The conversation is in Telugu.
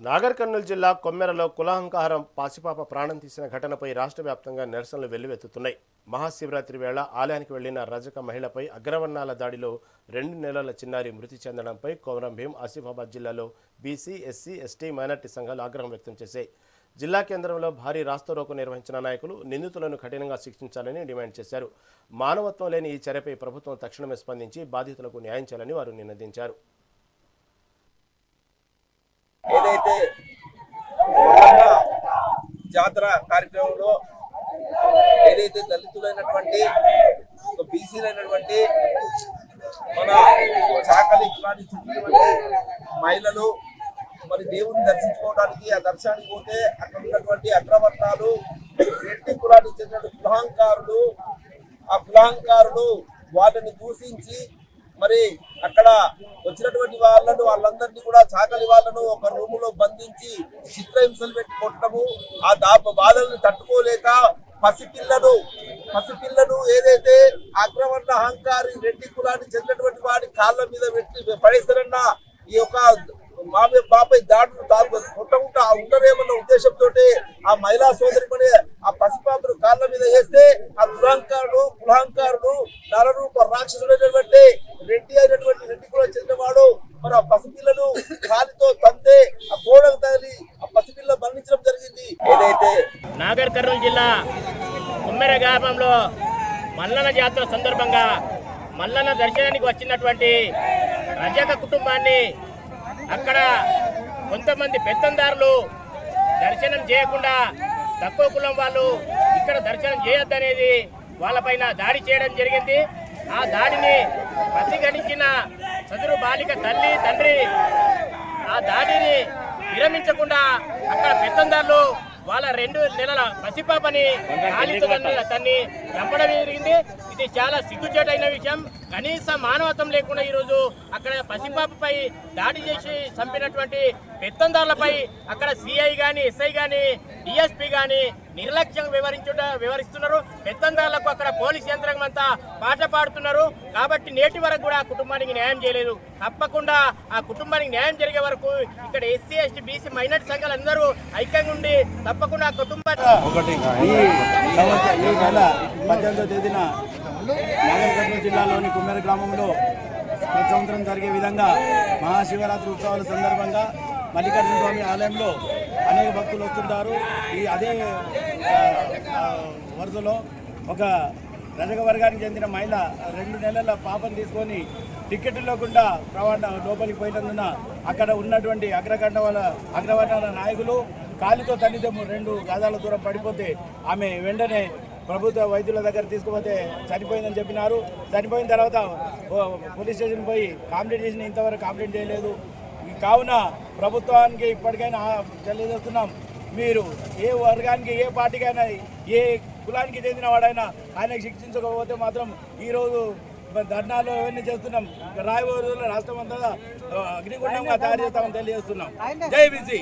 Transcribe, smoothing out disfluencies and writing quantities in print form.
నాగర్ కర్నూలు జిల్లా కొమ్మెరలో కులహంకారం పాసిపాప ప్రాణం తీసిన ఘటనపై రాష్ట్ర వ్యాప్తంగా నిరసనలు వెల్లువెత్తుతున్నాయి. మహాశివరాత్రి వేళ ఆలయానికి వెళ్లిన రజక మహిళపై అగ్రవర్ణాల దాడిలో 2 నెలల చిన్నారి మృతి చెందడంపై కొమరం భీం ఆసిఫాబాద్ జిల్లాలో బీసీ, ఎస్సీ, ఎస్టీ, మైనార్టీ సంఘాలు ఆగ్రహం వ్యక్తం చేశాయి. జిల్లా కేంద్రంలో భారీ రాస్తారోకో నిర్వహించిన నాయకులు నిందితులను కఠినంగా శిక్షించాలని డిమాండ్ చేశారు. మానవత్వం లేని ఈ చర్యపై ప్రభుత్వం తక్షణమే స్పందించి బాధితులకు న్యాయం చేయాలని వారు నినదించారు. ఏదైతే జాతర కార్యక్రమంలో ఏదైతే దళితులైనటువంటి బీసీలైనటువంటి మన చాకలి మహిళలు మరి దేవుని దర్శించుకోవడానికి ఆ దర్శనానికి పోతే అక్కడ ఉన్నటువంటి అగ్రవర్ణాలు రెడ్డి కులానికి చెందిన కులహంకారులు ఆ కులహంకారులు వాళ్ళని దూషించి మరి అక్కడ వచ్చినటువంటి వాళ్ళందరినీ కూడా చాకలి వాళ్ళను ఒక రూములో బంధించి చిత్రహింసలు పెట్టి కొట్టడము, ఆ బాధలను తట్టుకోలేక పసిపిల్లను ఏదైతే అగ్రవర్ణ అహంకారి రెడ్డి కులానికి చెందినటువంటి వాడి కాళ్ళ మీద పెట్టి పడేస్తారన్న ఈ యొక్క బాపై దాడులు కొట్టకుండా ఉండరేమన్న ఉద్దేశంతో ఆ మహిళా సోదరిమని ఆ పసిపాపను కాళ్ళ మీద వేస్తే ఆ కులహంకారుడు నరరూప రాక్షసుడైనటువంటి రెడ్డి కూడా చెందినవాడు మరి ఆ పసిపిల్లను కాలితో తంతే ఆ గోడకు తగిలి ఆ పసిపిల్ల మరణించడం జరిగింది. ఏదైతే నాగర్ కర్నూలు జిల్లా కుమ్మెర గ్రామంలో మల్లన్న జాతర సందర్భంగా మల్లన్న దర్శనానికి వచ్చినటువంటి రజక కుటుంబాన్ని అక్కడ కొంతమంది పెత్తందారులు దర్శనం చేయకుండా తక్కువ కులం వాళ్ళు ఇక్కడ దర్శనం చేయొద్దనేది వాళ్ళపైన దాడి చేయడం జరిగింది. ఆ దాడిని ప్రతిఘటించిన సదరు బాలిక తల్లి తండ్రి ఆ దాడిని విరమించకుండా అక్కడ పెత్తందారులు వాళ్ళ 2 నెలల పసిపాపని కాలితో తన్ని చంపడం జరిగింది. ఇది చాలా సిగ్గుచేటైన విషయం. కనీస మానవత్వం లేకుండా ఈరోజు అక్కడ పసిపాపపై దాడి చేసి చంపినటువంటి పెత్తందారులపై అక్కడ సిఐ కానీ, ఎస్ఐ కానీ, డిఎస్పీ కానీ నిర్లక్ష్యం వివరిస్తున్నారు. పెత్తందారులకు అక్కడ పోలీస్ యంత్రాంగం అంతా పాట పాడుతున్నారు. కాబట్టి నేటి వరకు కూడా ఆ కుటుంబానికి న్యాయం చేయలేదు. తప్పకుండా ఆ కుటుంబానికి న్యాయం జరిగే వరకు ఇక్కడ ఎస్సీ, ఎస్టీ, బీసీ, మైనార్టీ సంఘాలు అందరూ ఐక్యంగా ఉండి తప్పకుండా ఆ కుటుంబాన్ని ఈ నెల 18వ తేదీన నాగర్ కర్నూలు జిల్లాలోని కుమ్మెర గ్రామంలో ప్రతి సంవత్సరం జరిగే విధంగా మహాశివరాత్రి ఉత్సవాల సందర్భంగా మల్లికార్జున స్వామి ఆలయంలో అనేక భక్తులు వస్తుంటారు. అదే వరుసలో ఒక రజక వర్గానికి చెందిన మహిళ 2 నెలల పాపను తీసుకొని టికెట్ లేకుండా లోపలికి పోయినందున అక్కడ ఉన్నటువంటి అగ్రవర్ణాల నాయకులు కాలితో తల్లితో 2 గజాల దూరం పడిపోతే ఆమె వెంటనే ప్రభుత్వ వైద్యుల దగ్గర తీసుకుపోతే చనిపోయిందని చెప్పినారు. చనిపోయిన తర్వాత పోలీస్ స్టేషన్ పోయి కంప్లైంట్ చేసిన ఇంతవరకు కంప్లైంట్ చేయలేదు. కావున ప్రభుత్వానికి ఇప్పటికైనా తెలియజేస్తున్నాం, మీరు ఏ వర్గానికి, ఏ పార్టీకైనా, ఏ కులానికి చెందిన వాడైనా ఆయనకు శిక్షించకపోతే మాత్రం ఈరోజు ధర్నాలు అవన్నీ చేస్తున్నాం. రాబోయే రోజుల్లో రాష్ట్రం అంతా అగ్నిగుండంగా తయారు చేస్తామని తెలియజేస్తున్నాం. జై బీసీ.